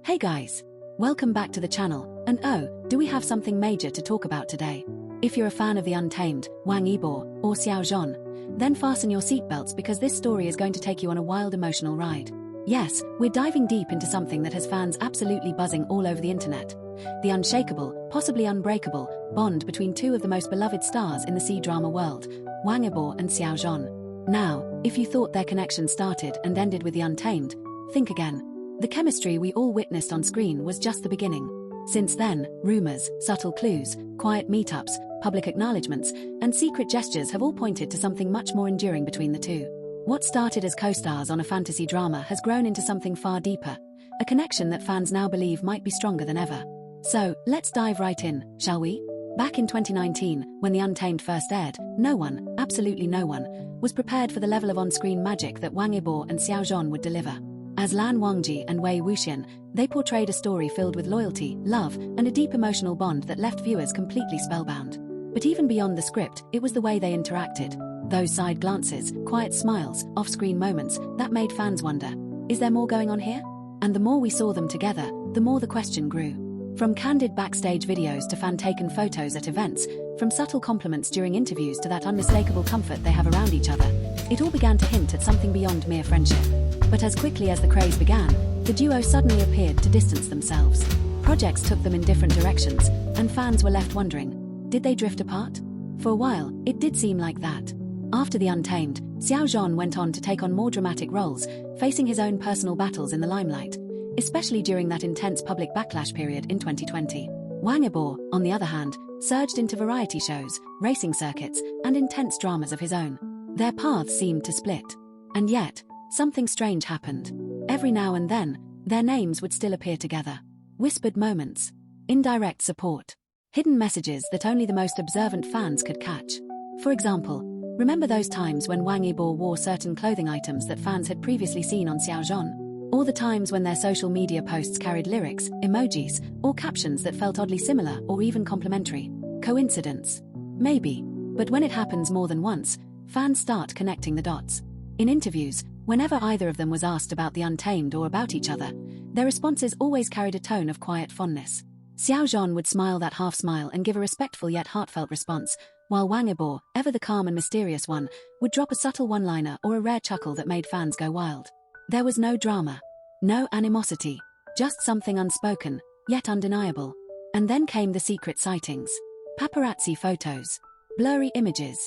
Hey guys! Welcome back to the channel, and oh, do we have something major to talk about today? If you're a fan of the Untamed, Wang Yibo Xiao Zhan, then fasten your seatbelts because this story is going to take you on a wild emotional ride. Yes, we're diving deep into something that has fans absolutely buzzing all over the internet. The unshakable, possibly unbreakable, bond between two of the most beloved stars in the C-drama world, Wang Yibo and Xiao Zhan. Now, if you thought their connection started and ended with the Untamed, think again. The chemistry we all witnessed on screen was just the beginning. Since then, rumors, subtle clues, quiet meetups, public acknowledgements, and secret gestures have all pointed to something much more enduring between the two. What started as co-stars on a fantasy drama has grown into something far deeper, a connection that fans now believe might be stronger than ever. So, let's dive right in, shall we? Back in 2019, when The Untamed first aired, no one, absolutely no one, was prepared for the level of on-screen magic that Wang Yibo and Xiao Zhan would deliver. As Lan Wangji and Wei Wuxian, they portrayed a story filled with loyalty, love, and a deep emotional bond that left viewers completely spellbound. But even beyond the script, it was the way they interacted. Those side glances, quiet smiles, off-screen moments, that made fans wonder, is there more going on here? And the more we saw them together, the more the question grew. From candid backstage videos to fan-taken photos at events, from subtle compliments during interviews to that unmistakable comfort they have around each other, it all began to hint at something beyond mere friendship. But as quickly as the craze began, the duo suddenly appeared to distance themselves. Projects took them in different directions, and fans were left wondering, did they drift apart? For a while, it did seem like that. After The Untamed, Xiao Zhan went on to take on more dramatic roles, facing his own personal battles in the limelight, especially during that intense public backlash period in 2020. Wang Yibo, on the other hand, surged into variety shows, racing circuits, and intense dramas of his own. Their paths seemed to split. And yet, something strange happened. Every now and then, their names would still appear together. Whispered moments, indirect support, hidden messages that only the most observant fans could catch. For example, remember those times when Wang Yibo wore certain clothing items that fans had previously seen on Xiao Zhan? Or the times when their social media posts carried lyrics, emojis, or captions that felt oddly similar or even complimentary? Coincidence? Maybe. But when it happens more than once, fans start connecting the dots. In interviews, whenever either of them was asked about The Untamed or about each other, their responses always carried a tone of quiet fondness. Xiao Zhan would smile that half smile and give a respectful yet heartfelt response, while Wang Yibo, ever the calm and mysterious one, would drop a subtle one-liner or a rare chuckle that made fans go wild. There was no drama, no animosity, just something unspoken, yet undeniable. And then came the secret sightings. Paparazzi photos, blurry images,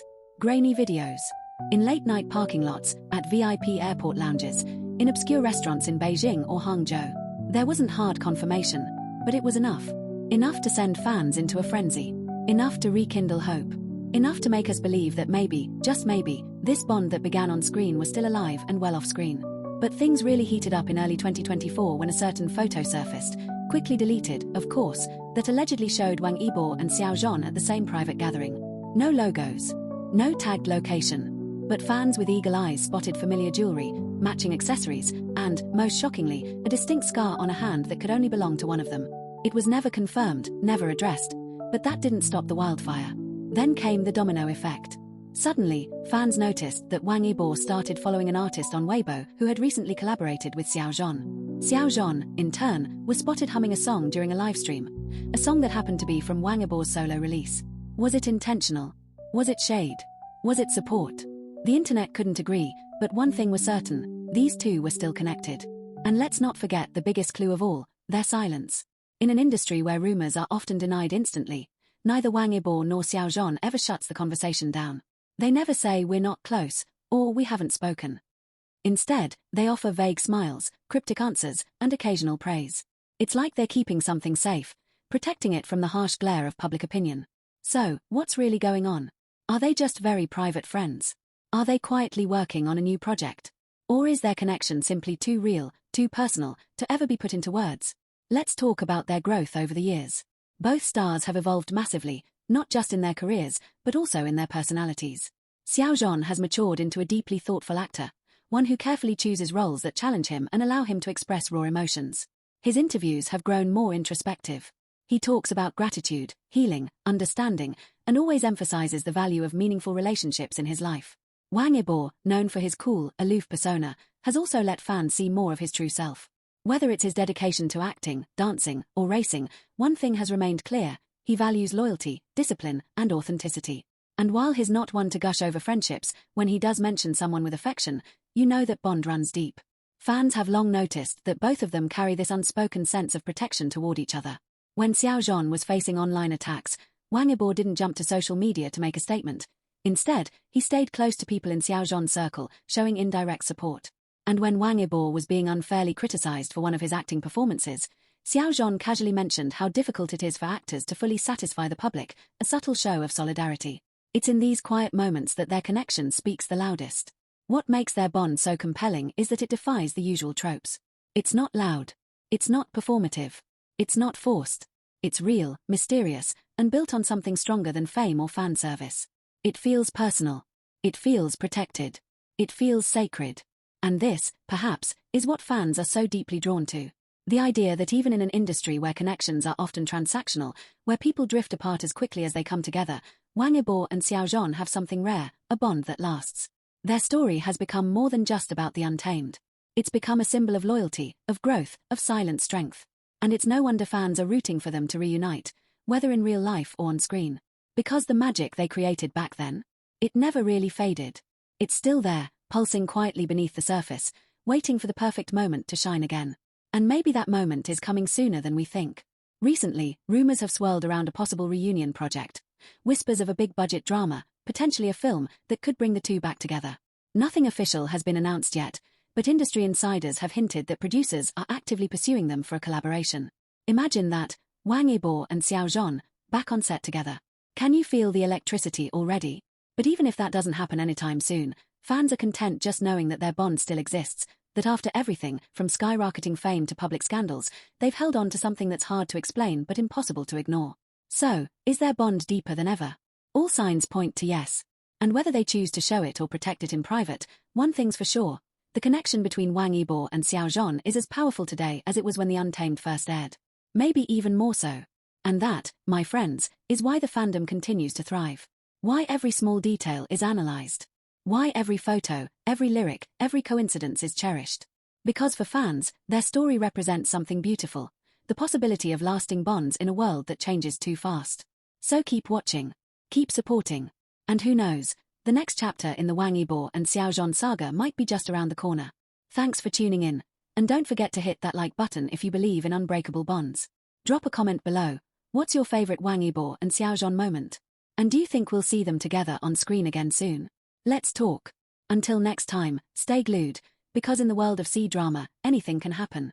grainy videos. In late-night parking lots, at VIP airport lounges, in obscure restaurants in Beijing or Hangzhou. There wasn't hard confirmation, but it was enough. Enough to send fans into a frenzy. Enough to rekindle hope. Enough to make us believe that maybe, just maybe, this bond that began on screen was still alive and well off-screen. But things really heated up in early 2024 when a certain photo surfaced, quickly deleted, of course, that allegedly showed Wang Yibo and Xiao Zhan at the same private gathering. No logos. No tagged location. But fans with eagle eyes spotted familiar jewelry, matching accessories, and, most shockingly, a distinct scar on a hand that could only belong to one of them. It was never confirmed, never addressed, but that didn't stop the wildfire. Then came the domino effect. Suddenly, fans noticed that Wang Yibo started following an artist on Weibo who had recently collaborated with Xiao Zhan. Xiao Zhan, in turn, was spotted humming a song during a livestream, a song that happened to be from Wang Yibo's solo release. Was it intentional? Was it shade? Was it support? The internet couldn't agree, but one thing was certain, these two were still connected. And let's not forget the biggest clue of all, their silence. In an industry where rumors are often denied instantly, neither Wang Yibo nor Xiao Zhan ever shuts the conversation down. They never say we're not close, or we haven't spoken. Instead, they offer vague smiles, cryptic answers, and occasional praise. It's like they're keeping something safe, protecting it from the harsh glare of public opinion. So, what's really going on? Are they just very private friends? Are they quietly working on a new project? Or is their connection simply too real, too personal, to ever be put into words? Let's talk about their growth over the years. Both stars have evolved massively, not just in their careers, but also in their personalities. Xiao Zhan has matured into a deeply thoughtful actor, one who carefully chooses roles that challenge him and allow him to express raw emotions. His interviews have grown more introspective. He talks about gratitude, healing, understanding, and always emphasizes the value of meaningful relationships in his life. Wang Yibo, known for his cool, aloof persona, has also let fans see more of his true self. Whether it's his dedication to acting, dancing, or racing, one thing has remained clear: he values loyalty, discipline, and authenticity. And while he's not one to gush over friendships, when he does mention someone with affection, you know that bond runs deep. Fans have long noticed that both of them carry this unspoken sense of protection toward each other. When Xiao Zhan was facing online attacks, Wang Yibo didn't jump to social media to make a statement. Instead, he stayed close to people in Xiao Zhan's circle, showing indirect support. And when Wang Yibo was being unfairly criticized for one of his acting performances, Xiao Zhan casually mentioned how difficult it is for actors to fully satisfy the public, a subtle show of solidarity. It's in these quiet moments that their connection speaks the loudest. What makes their bond so compelling is that it defies the usual tropes. It's not loud. It's not performative. It's not forced. It's real, mysterious, and built on something stronger than fame or fan service. It feels personal. It feels protected. It feels sacred. And this, perhaps, is what fans are so deeply drawn to. The idea that even in an industry where connections are often transactional, where people drift apart as quickly as they come together, Wang Yibo and Xiao Zhan have something rare, a bond that lasts. Their story has become more than just about the Untamed. It's become a symbol of loyalty, of growth, of silent strength. And it's no wonder fans are rooting for them to reunite, whether in real life or on screen. Because the magic they created back then, it never really faded. It's still there, pulsing quietly beneath the surface, waiting for the perfect moment to shine again. And maybe that moment is coming sooner than we think. Recently, rumors have swirled around a possible reunion project. Whispers of a big-budget drama, potentially a film, that could bring the two back together. Nothing official has been announced yet, but industry insiders have hinted that producers are actively pursuing them for a collaboration. Imagine that, Wang Yibo and Xiao Zhan, back on set together. Can you feel the electricity already? But even if that doesn't happen anytime soon, fans are content just knowing that their bond still exists, that after everything, from skyrocketing fame to public scandals, they've held on to something that's hard to explain but impossible to ignore. So, is their bond deeper than ever? All signs point to yes. And whether they choose to show it or protect it in private, one thing's for sure: the connection between Wang Yibo and Xiao Zhan is as powerful today as it was when the Untamed first aired. Maybe even more so. And that, my friends, is why the fandom continues to thrive. Why every small detail is analyzed. Why every photo, every lyric, every coincidence is cherished. Because for fans, their story represents something beautiful, the possibility of lasting bonds in a world that changes too fast. So keep watching. Keep supporting. And who knows, the next chapter in the Wang Yibo and Xiao Zhan saga might be just around the corner. Thanks for tuning in, and don't forget to hit that like button if you believe in unbreakable bonds. Drop a comment below. What's your favorite Wang Yibo and Xiao Zhan moment? And do you think we'll see them together on screen again soon? Let's talk. Until next time, stay glued, because in the world of C-drama, anything can happen.